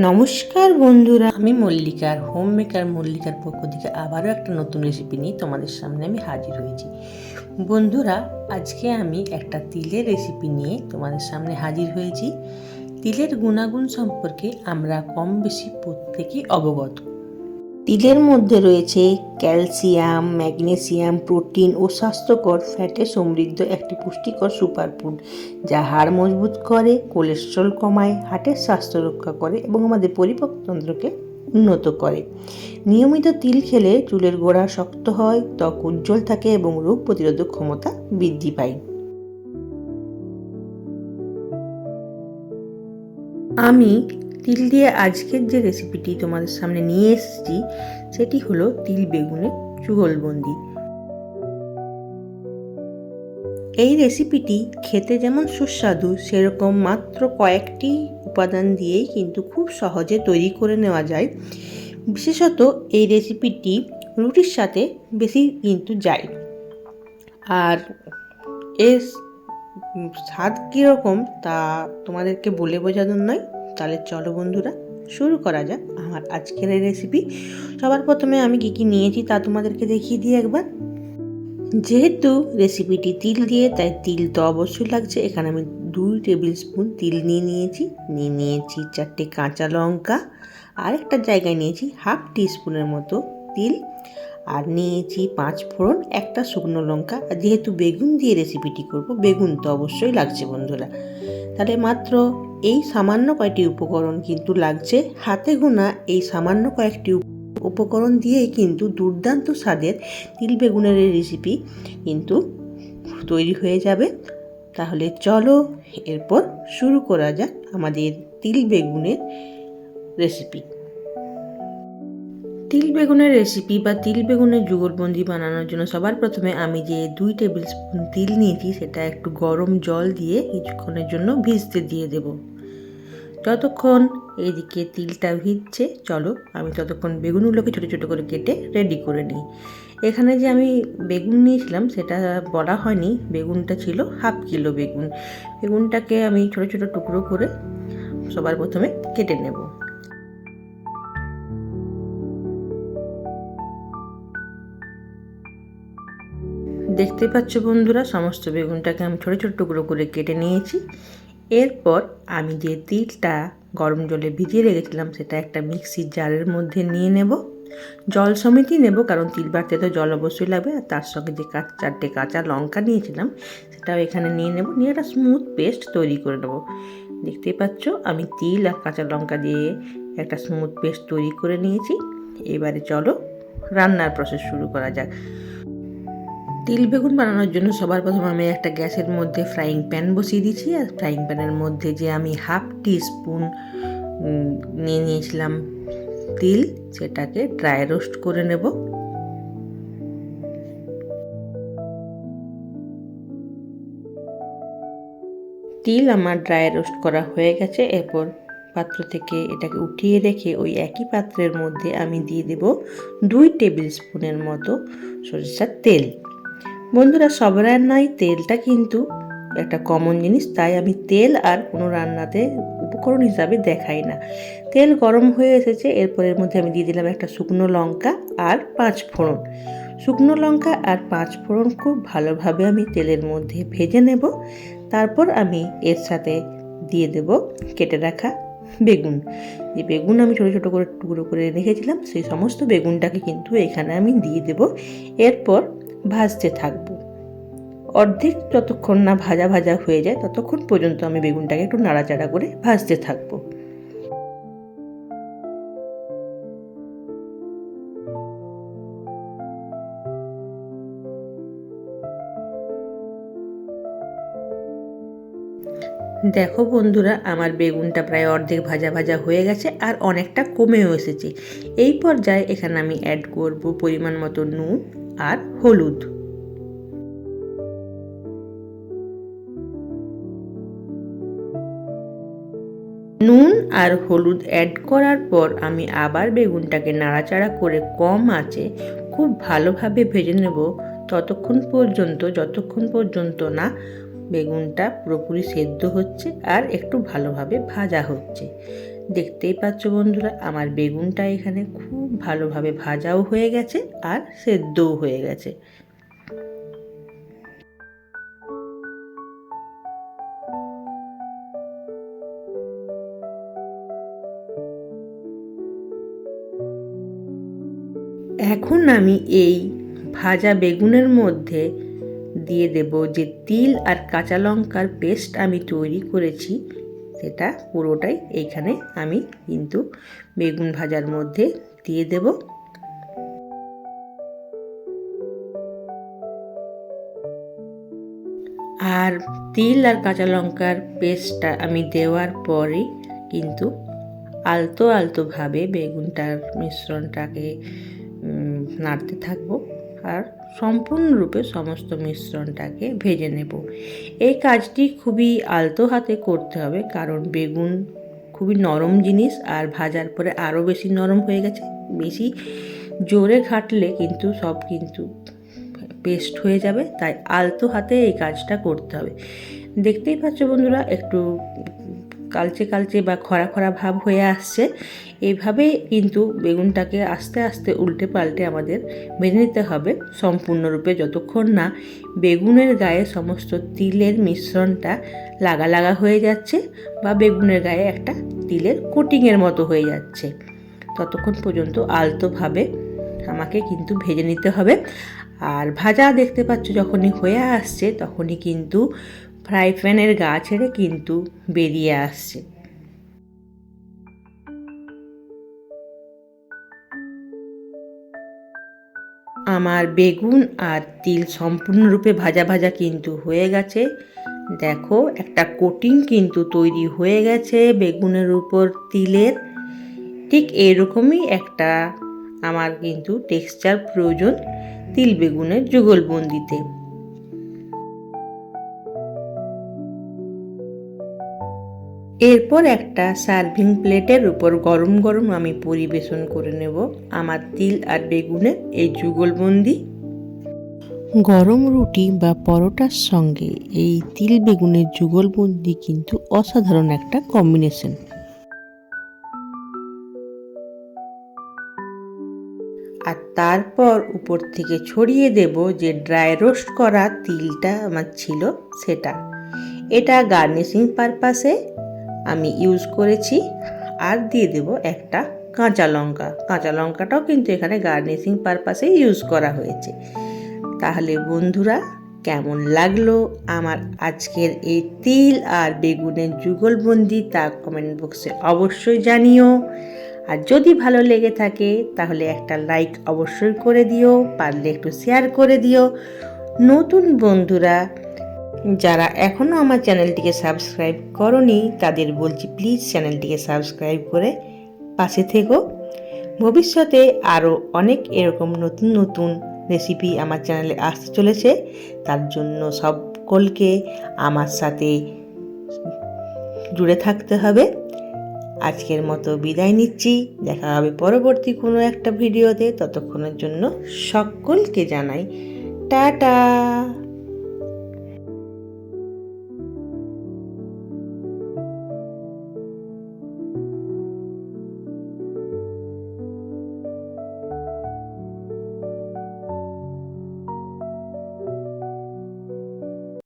নমস্কার বন্ধুরা, আমি মল্লিকার হোম মেকার মল্লিকার পক্ষ থেকে আবারও একটা নতুন রেসিপি নিয়ে তোমাদের সামনে আমি হাজির হয়েছি। বন্ধুরা, আজকে আমি একটা তিলের রেসিপি নিয়ে তোমাদের সামনে হাজির হয়েছি। তিলের গুণাগুণ সম্পর্কে আমরা কম বেশি প্রত্যেকেই অবগত। তিলের মধ্যে রয়েছে ক্যালসিয়াম, ম্যাগনেসিয়াম, প্রোটিন ও স্বাস্থ্যকর ফ্যাটে সমৃদ্ধ একটি পুষ্টিকর সুপারফুড, যা হাড় মজবুত করে, কোলেস্ট্রল কমায়, হার্টের স্বাস্থ্য রক্ষা করে এবং আমাদের পরিপাকতন্ত্রকে উন্নত করে। নিয়মিত তিল খেলে চুলের গোড়া শক্ত হয়, ত্বক উজ্জ্বল থাকে এবং রোগ প্রতিরোধক ক্ষমতা বৃদ্ধি পায়। আমি তিল দিয়ে আজকের যে রেসিপিটি তোমাদের সামনে নিয়ে এসেছি সেটি হলো তিল বেগুনের যুগলবন্দি। এই রেসিপিটি খেতে যেমন সুস্বাদু, সেরকম মাত্র কয়েকটি উপাদান দিয়েই কিন্তু খুব সহজে তৈরি করে নেওয়া যায়। বিশেষত এই রেসিপিটি রুটির সাথে বেশি কিন্তু যায়। আর এর স্বাদ কীরকম তা তোমাদেরকে বলে বোঝানোর নয়। তাহলে চলো বন্ধুরা, শুরু করা যাক আমার আজকের এই রেসিপি। সবার প্রথমে আমি কী কী নিয়েছি তা তোমাদেরকে দেখিয়ে দিই একবার। যেহেতু রেসিপিটি তিল দিয়ে, তাই তিল তো অবশ্যই লাগছে। এখানে আমি 2 টেবিল স্পুন তিল নিয়েছি 4টে কাঁচা লঙ্কা, আর একটা জায়গায় নিয়েছি হাফ টিস্পুনের মতো তিল, আর নিয়েছি 5 ফোড়ন, একটা শুকনো লঙ্কা। আর যেহেতু বেগুন দিয়ে রেসিপিটি করব, বেগুন তো অবশ্যই লাগছে বন্ধুরা। তাহলে মাত্র এই সামান্য কয়েকটি উপকরণ কিন্তু লাগছে। হাতে গোনা এই সামান্য কয়েকটি উপকরণ দিয়েই কিন্তু দুর্দান্ত স্বাদের তিল বেগুনের এই রেসিপি কিন্তু তৈরি হয়ে যাবে। তাহলে চলো এরপর শুরু করা যাক আমাদের তিল বেগুনের রেসিপি। তিল বেগুনের রেসিপি বা তিল বেগুনের যুগলবন্দি বানানোর জন্য সবার প্রথমে আমি যে 2 টেবিল স্পুন তিল নিয়েছি সেটা একটু গরম জল দিয়ে কিছুক্ষণের জন্য ভিজতে দিয়ে দেব। যতক্ষণ এদিকে তিলটা ভিজছে, চলো আমি ততক্ষণ বেগুনগুলোকে ছোটো ছোটো করে কেটে রেডি করে নিই। এখানে যে আমি বেগুন নিয়েছিলাম সেটা বলা হয়নি, বেগুনটা ছিল হাফ কিলো বেগুন। বেগুনটাকে আমি ছোটো ছোটো টুকরো করে সবার প্রথমে কেটে নেব। দেখতে পাচ্ছ বন্ধুরা, সমস্ত বেগুনটাকে আমি ছোটো ছোটো টুকরো করে কেটে নিয়েছি। এরপর আমি যে তিলটা গরম জলে ভিজিয়ে রেখেছিলাম সেটা একটা মিক্সির জারের মধ্যে নিয়ে নেব। জল সমেতই নেব, কারণ তিল বাটতে তো জল অবশ্যই লাগবে। আর তার সঙ্গে যে 4টে কাঁচা লঙ্কা নিয়েছিলাম সেটাও এখানে নিয়ে নেব, নিয়ে একটা স্মুথ পেস্ট তৈরি করে নেব। দেখতেই পাচ্ছ আমি তিল আর কাঁচা লঙ্কা দিয়ে একটা স্মুথ পেস্ট তৈরি করে নিয়েছি। এবারে চলো রান্নার প্রসেস শুরু করা যাক। তিল বেগুন বানানোর জন্য সবার প্রথমে আমি একটা গ্যাসের মধ্যে ফ্রাইং প্যান বসিয়ে দিয়েছি। আর ফ্রাইং প্যানের মধ্যে যে আমি হাফ টিস্পুন নিয়ে নিয়েছিলাম তিল, সেটাকে ড্রাই রোস্ট করে নেব। তিল আমার ড্রাই রোস্ট করা হয়ে গেছে। এরপর পাত্র থেকে এটাকে উঠিয়ে রেখে ওই একই পাত্রের মধ্যে আমি দিয়ে দেব 2 টেবিল স্পুনের মতো সরিষার তেল। বন্ধুরা, সব রান্নায় তেলটা কিন্তু একটা কমন জিনিস, তাই আমি তেল আর কোনো রান্নাতে উপকরণ হিসাবে দেখাই না। তেল গরম হয়ে এসেছে, এরপর এর মধ্যে আমি দিয়ে দিলাম একটা শুকনো লঙ্কা আর 5 ফোড়ন। শুকনো লঙ্কা আর 5 ফোড়ন খুব ভালোভাবে আমি তেলের মধ্যে ভেজে নেব। তারপর আমি এর সাথে দিয়ে দেব কেটে রাখা বেগুন। যে বেগুন আমি ছোটো ছোটো করে টুকরো করে রেখেছিলাম, সেই সমস্ত বেগুনটাকে কিন্তু এখানে আমি দিয়ে দেব। এরপর ভাজতে থাকবো। অর্ধেক যতক্ষণ না ভাজা ভাজা হয়ে যায় ততক্ষণ পর্যন্ত আমি বেগুনটাকে একটু নাড়াচাড়া করে ভাজতে থাকবো। দেখো বন্ধুরা, আমার বেগুনটা প্রায় অর্ধেক ভাজা ভাজা হয়ে গেছে আর অনেকটা কমেও এসেছে। এই পর্যায়ে এখানে আমি অ্যাড করব পরিমাণ মতো নুন আর হলুদ। নুন আর হলুদ অ্যাড করার পর আমি আবার বেগুনটাকে নাড়াচাড়া করে কম আঁচে খুব ভালোভাবে ভেজে নেব, যতক্ষণ পর্যন্ত না বেগুনটা পুরোপুরি সেদ্ধ হচ্ছে আর একটু ভালোভাবে ভাজা হচ্ছে। দেখতেই পাচ্ছ বন্ধুরা, আমার বেগুনটা এখানে খুব ভালোভাবে ভাজাও হয়ে গেছে আর সেদ্ধও হয়ে গেছে। এখন আমি এই ভাজা বেগুনের মধ্যে দিয়ে দেব যে তিল আর কাঁচা লঙ্কার পেস্ট আমি তৈরি করেছি, সেটা পুরোটাই এইখানে আমি কিন্তু বেগুন ভাজার মধ্যে দিয়ে দেব। আর তিল আর কাঁচা লঙ্কার পেস্টটা আমি দেওয়ার পরে কিন্তু আলতো আলতোভাবে বেগুনটার মিশ্রণটাকে নাড়তে থাকবো আর সম্পূর্ণরূপে সমস্ত মিশ্রণটাকে ভেজে নেব। এই কাজটি খুবই আলতো হাতে করতে হবে, কারণ বেগুন খুবই নরম জিনিস আর ভাজার পরে আরও বেশি নরম হয়ে গেছে। বেশি জোরে ঘাটলে কিন্তু সব কিন্তু পেস্ট হয়ে যাবে, তাই আলতো হাতে এই কাজটা করতে হবে। দেখতেই পাচ্ছ বন্ধুরা, একটু কালচে কালচে বা খরা খরা ভাব হয়ে আসছে। এইভাবে কিন্তু বেগুনটাকে আস্তে আস্তে উল্টে পাল্টে আমাদের ভেজে নিতে হবে সম্পূর্ণরূপে, যতক্ষণ না বেগুনের গায়ে সমস্ত তিলের মিশ্রণটা লাগা লাগা হয়ে যাচ্ছে বা বেগুনের গায়ে একটা তিলের কোটিংয়ের মতো হয়ে যাচ্ছে, ততক্ষণ পর্যন্ত আলতোভাবে আমাকে কিন্তু ভেজে নিতে হবে। আর ভাজা দেখতে পাচ্ছ যখনই হয়ে আসছে তখনই কিন্তু ফ্রাই প্যানের গা ছেড়ে কিন্তু বেরিয়ে আসছে। আমার বেগুন আর তিল সম্পূর্ণরূপে ভাজা ভাজা কিন্তু হয়ে গেছে। দেখো, একটা কোটিং কিন্তু তৈরি হয়ে গেছে বেগুনের উপর তিলের। ঠিক এরকমই একটা আমার কিন্তু টেক্সচার প্রয়োজন তিল বেগুনের যুগলবন্দিতে। এরপর একটা সার্ভিং প্লেটের উপর গরম গরম আমি পরিবেশন করে নেব আমার তিল আর বেগুনের এই যুগলবন্দি। গরম রুটি বা পরোটার সঙ্গে এই তিল বেগুনের যুগলবন্দি কিন্তু অসাধারণ একটা কম্বিনেশন। আর তারপর উপর থেকে ছড়িয়ে দেব যে ড্রাই রোস্ট করা তিলটা আমার ছিল সেটা। এটা গার্নিশিং পারপাসে আমি ইউজ করেছি। আর দিয়ে দেব একটা কাঁচা লঙ্কা। কাঁচা লঙ্কাটাও কিন্তু এখানে গার্নিশিং পারপাসে ইউজ করা হয়েছে। তাহলে বন্ধুরা, কেমন লাগলো আমার আজকের এই তিল আর বেগুনের যুগলবন্দি তা কমেন্ট বক্সে অবশ্যই জানিও। আর যদি ভালো লেগে থাকে তাহলে একটা লাইক অবশ্যই করে দিও, পারলে একটু শেয়ার করে দিও। নতুন বন্ধুরা যারা এখনও আমার চ্যানেলটিকে সাবস্ক্রাইব করনি তাদের বলছি, প্লিজ চ্যানেলটিকে সাবস্ক্রাইব করে পাশে থেকো। ভবিষ্যতে আরও অনেক এরকম নতুন নতুন রেসিপি আমার চ্যানেলে আসতে চলেছে, তার জন্য সকলকে আমার সাথে জুড়ে থাকতে হবে। আজকের মতো বিদায় নিচ্ছি, দেখা হবে পরবর্তী কোনো একটা ভিডিওতে। ততক্ষণের জন্য সকলকে জানাই টাটা।